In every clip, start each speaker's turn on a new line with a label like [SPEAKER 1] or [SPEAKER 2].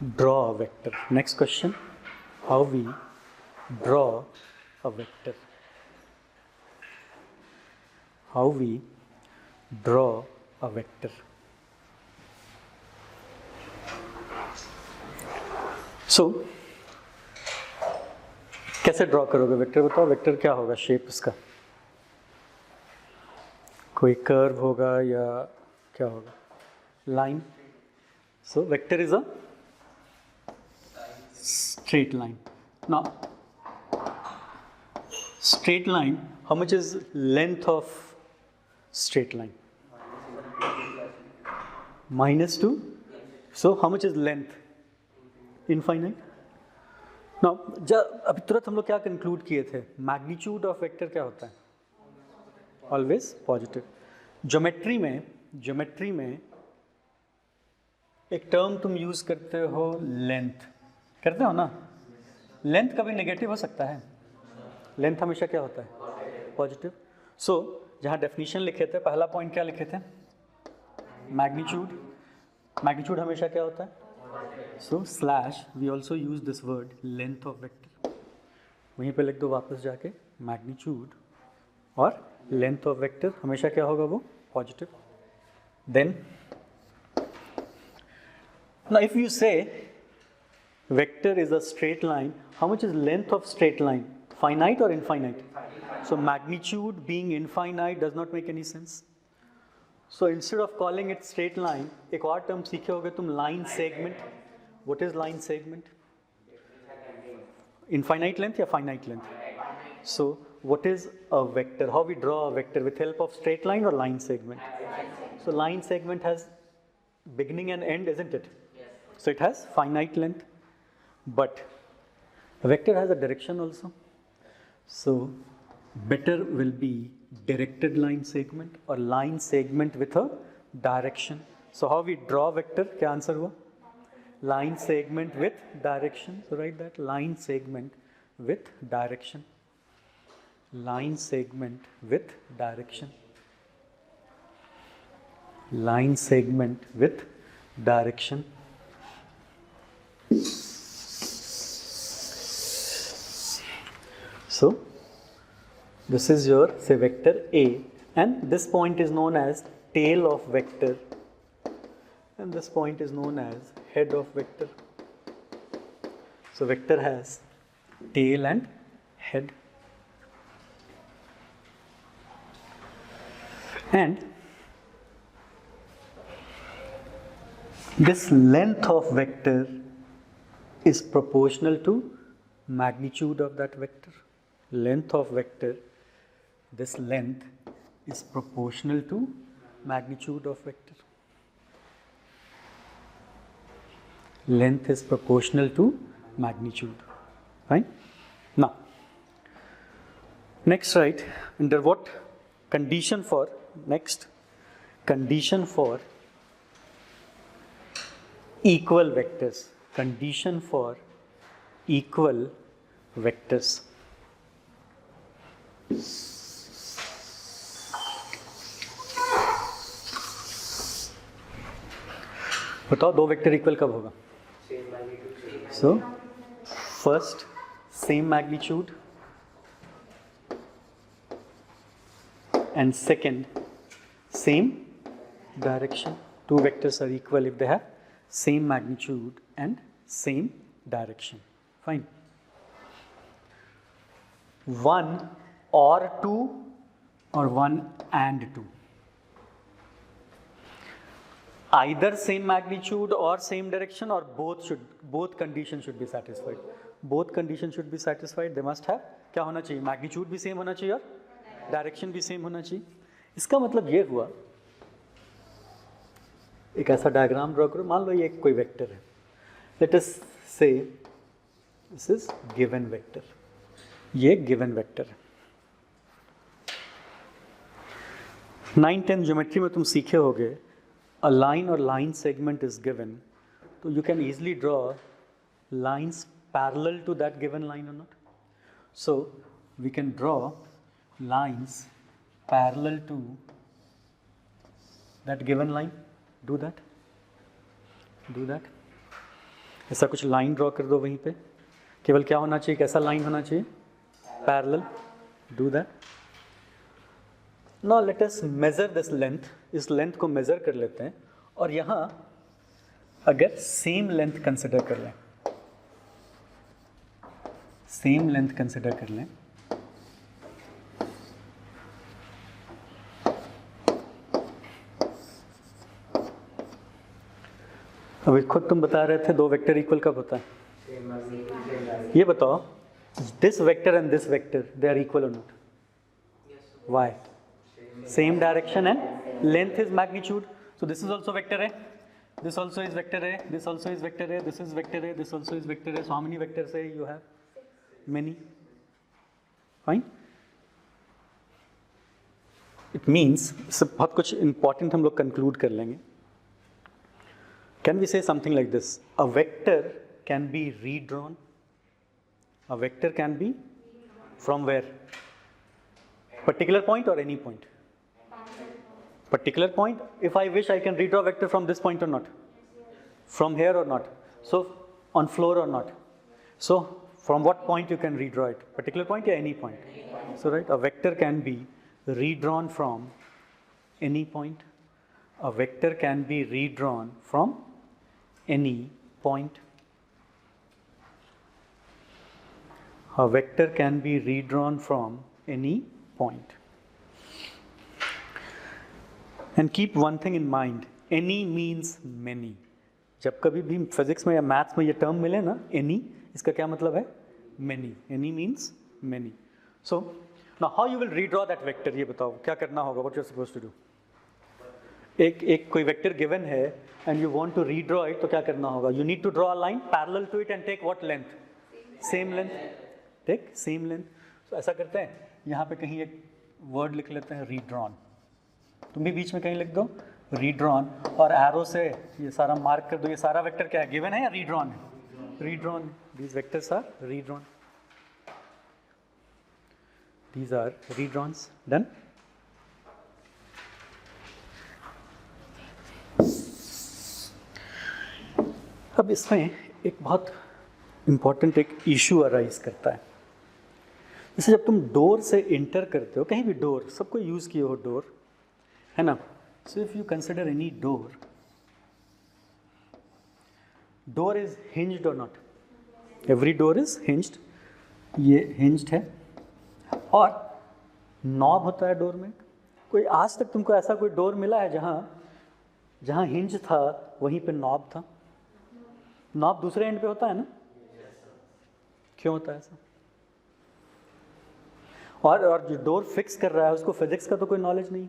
[SPEAKER 1] draw a vector. Next question, how we draw a vector. How we draw a vector. So, कैसे draw करोगे vector? बताओ vector क्या होगा, shape इसका कोई कर्व होगा या क्या होगा? Line. So vector is a straight line. Now, straight line, how much is length of straight line? -2. So, how much is length? Infinite. Now, अभी तुरंत हम लोग क्या कंक्लूड किए थे? मैग्नीट्यूड ऑफ वेक्टर क्या होता है? Always positive. ज्योमेट्री में एक टर्म तुम यूज करते हो, लेंथ. करते हो ना? लेंथ कभी नेगेटिव हो सकता है? लेंथ हमेशा क्या होता है? पॉजिटिव. सो जहाँ डेफिनेशन लिखे थे, पहला पॉइंट क्या लिखे थे? मैग्नीट्यूड. मैग्नीट्यूड हमेशा क्या होता है? So slash we also use this word length of vector. वहीं पे लिख दो वापस जाके, मैग्नीट्यूड और लेंथ ऑफ वेक्टर हमेशा क्या होगा? वो positive. Then now if you say vector is a straight line, how much is length of straight line? Finite or infinite? So magnitude being infinite does not make any sense. So instead of calling it straight line, एक और term सीखे होगे तुम, line segment. What is line segment? Infinite length या finite length? So what is a vector? How we draw a vector? With help of straight line or line segment? So line segment has beginning and end, isn't it? So it has finite length, but a vector has a direction also. So better will be directed line segment or line segment with a direction. So how we draw vector? क्या answer हुआ? Line segment with direction. So write that, line segment with direction. Line segment with direction. Line segment with direction. So this is your, say, vector A, and this point is known as tail of vector, and this point is known as head of vector. So vector has tail and head, and this length of vector is proportional to magnitude of that vector. Length of vector, this length is proportional to magnitude of vector. Length is proportional to magnitude. Fine? Now, next write, under what condition for, next condition for equal vectors. Condition for equal vectors. बताओ दो vector equal कब होगा? So first sem magnitude and second same direction. Two vectors are equal if they have same magnitude and same direction. Fine. One or two, or one and two. Either same magnitude or same direction, or both conditions should be satisfied. Both conditions should be satisfied. They must have क्या होना चाहिए? Magnitude भी same होना चाहिए और direction भी same होना चाहिए. इसका मतलब ये हुआ, एक ऐसा डायग्राम ड्रॉ करो. मान लो ये कोई वेक्टर है. Let us say this is given vector. ये गिवन वेक्टर है. 9-10 ज्योमेट्री में तुम सीखे होगे, a line or line segment is given, तो you can easily draw lines parallel to that given line or not. So we can draw lines parallel to that given line. Do that. ऐसा कुछ line draw कर दो वहीं पे, केवल क्या होना चाहिए, कैसा लाइन होना चाहिए, parallel, do that. Now let us measure this length, इस लेंथ को मेजर कर लेते हैं, और यहाँ अगर सेम लेंथ कंसिडर कर लें, सेम लेंथ कंसिडर कर लें, अभी खुद तुम बता रहे थे दो वेक्टर इक्वल कब होता है, ये बताओ, this vector and this vector they are equal or not, why, same direction and length is magnitude, so this is also vector है, this also is vector A, this also is vector A, this is vector A, this also is vector A, so how many vectors A you have, many, fine, it means सब बहुत कुछ important हम लोग conclude कर लेंगे, can we say something like this, a vector can be redrawn, a vector can be from where, particular point or any point, particular point, if I wish I can redraw vector from this point or not, from here or not, so on floor or not, so from what point you can redraw it, particular point or any point, so right, a vector can be redrawn from any point, a vector can be redrawn from any point, a vector can be redrawn from any point. And keep one thing in mind, any means many. जब कभी भी physics में या maths में ये term मिले ना any, इसका क्या मतलब है, many, any means many. So now how you will redraw that vector, ये बताओ क्या करना होगा, what you are supposed to do. एक कोई वेक्टर गिवन है and you want to redraw it, तो क्या करना होगा, you need to draw a line parallel to it and take what length, same length, take same length. So ऐसा करते हैं, यहाँ पे कहीं एक वर्ड लिख लेते हैं redrawn, तुम भी बीच में कहीं लिख दो redrawn, और एरो से ये सारा मार्क कर दो, ये सारा वेक्टर क्या है, गिवन है या redrawn है, redrawn, these vectors are redrawn, these are redrawns, done. अब इसमें एक बहुत इम्पॉर्टेंट एक इशू अराइज करता है, जैसे जब तुम डोर से इंटर करते हो, कहीं भी डोर, सबको यूज़ किए हो डोर, है ना, so if you consider any door, door is hinged or not, every door is hinged, ये hinged है, और नॉब होता है डोर में, कोई आज तक तुमको ऐसा कोई डोर मिला है जहाँ हिंज था वहीं पे नॉब था, नॉब दूसरे एंड पे होता है ना, क्यों होता है ऐसा, और जो डोर फिक्स कर रहा है उसको फिजिक्स का तो कोई नॉलेज नहीं,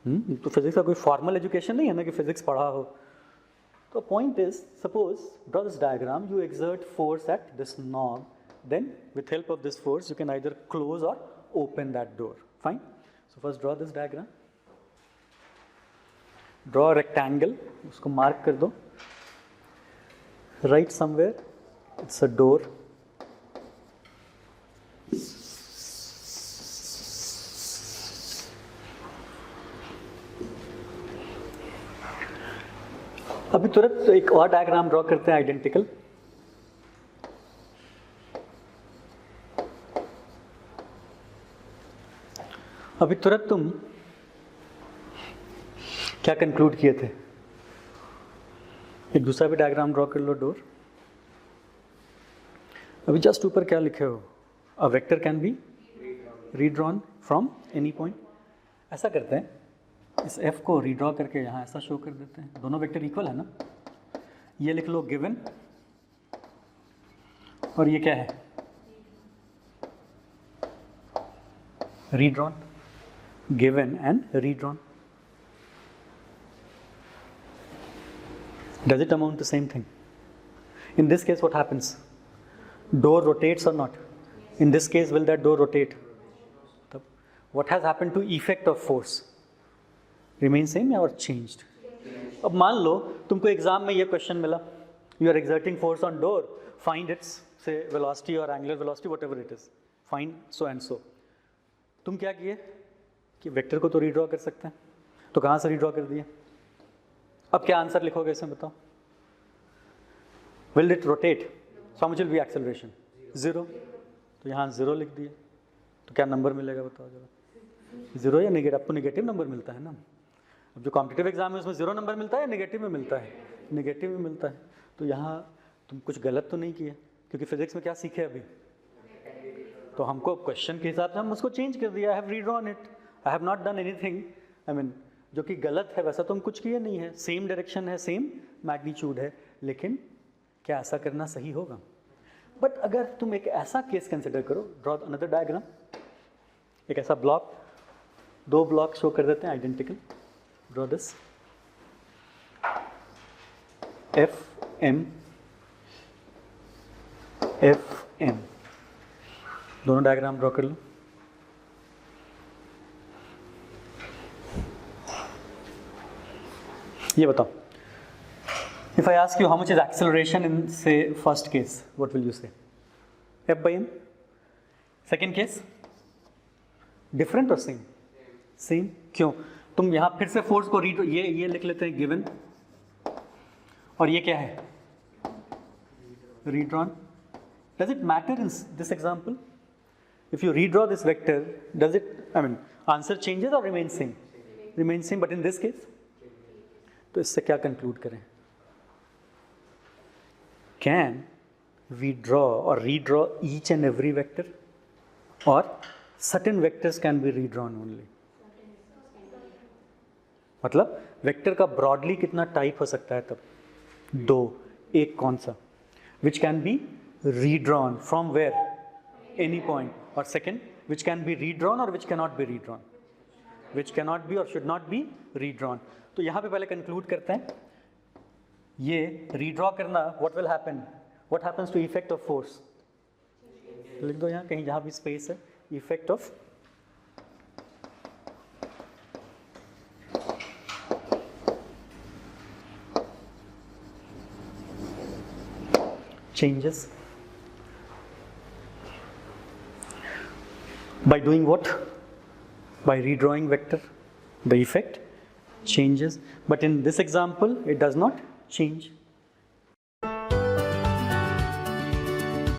[SPEAKER 1] तो फिजिक्स का कोई फॉर्मल एजुकेशन नहीं है ना कि फिजिक्स पढ़ा हो, तो point is, suppose draw this diagram, you exert force at this knob, then with help of this force you can either close or open that door, fine. So first draw this diagram, draw rectangle, उसको mark कर दो, right somewhere it's a door, अभी तुरंत एक और diagram draw करते हैं identical, अभी तुरंत तुम क्या कंक्लूड किए थे, एक दूसरा भी डायग्राम ड्रॉ कर लो, डोर, अभी जस्ट ऊपर क्या लिखे हो, a vector can be redrawn from any point, ऐसा करते हैं, इस f को रीड्रॉ करके यहाँ ऐसा शो कर देते हैं, दोनों वेक्टर इक्वल है ना, ये लिख लो गिवन, और ये क्या है, redrawn, given and redrawn, does it amount to same thing? In this case what happens, door rotates or not, in this case will that door rotate, what has happened to effect of force, remain same or changed. अब मान लो तुमको exam में ये question मिला, you are exerting force on door, find its से velocity और angular velocity whatever it is, find so and so, तुम क्या किए कि वेक्टर को तो रीड्रॉ कर सकते हैं, तो कहाँ से रीड्रॉ कर दिए, अब क्या आंसर लिखोगे इसमें बताओ, Will it rotate? So how much will be acceleration? 0. तो यहाँ 0 लिख दिए, तो क्या नंबर मिलेगा बताओ जरा? 0 या नेगेटिव? आपको नेगेटिव नंबर मिलता है ना। अब जो कॉम्पिटिटिव एग्जाम है उसमें 0 नंबर मिलता है या नेगेटिव में मिलता है? नेगेटिव में मिलता है। तो यहाँ तुम कुछ गलत तो नहीं किया, क्योंकि फिजिक्स में क्या सीखे अभी? तो हमको क्वेश्चन के हिसाब से हम उसको चेंज कर दिया। I have redrawn it, I have not done anything, I mean जो कि गलत है वैसा तो हम कुछ किए नहीं है, सेम डायरेक्शन है, सेम मैग्नीट्यूड है, लेकिन क्या ऐसा करना सही होगा? बट अगर तुम एक ऐसा केस कंसिडर करो, ड्रॉ अनदर डायग्राम, एक ऐसा ब्लॉक, 2 ब्लॉक शो कर देते हैं identical, draw this F M, दोनों डायग्राम ड्रॉ कर लो। ये बताओ, if I ask you how much is acceleration in say first case, what will you say? F by m. Second case, different or same? Same. क्यों? तुम यहाँ फिर से फोर्स को रीड, ये लिख लेते हैं गिवन, और ये क्या है? Redrawn. Does it matter in this example? If you redraw this vector, does it, I mean, answer changes or remains same? Remains same, but in this case? तो इससे क्या कंक्लूड करें? Can we draw or redraw each and every vector, or certain vectors can be redrawn only? मतलब vector का broadly कितना type हो सकता है तब? 2. एक कौन सा? Which can be redrawn from where? Any point. और second, which can be redrawn or which cannot be redrawn? Which cannot be or should not be redrawn. तो यहाँ पे पहले कंक्लूड करते हैं, ये रीड्रॉ करना, what will happen, what happens to effect of force? लिख दो यहाँ कहीं जहाँ भी स्पेस है, effect of changes by doing what? By redrawing vector, the effect changes, but in this example it does not change.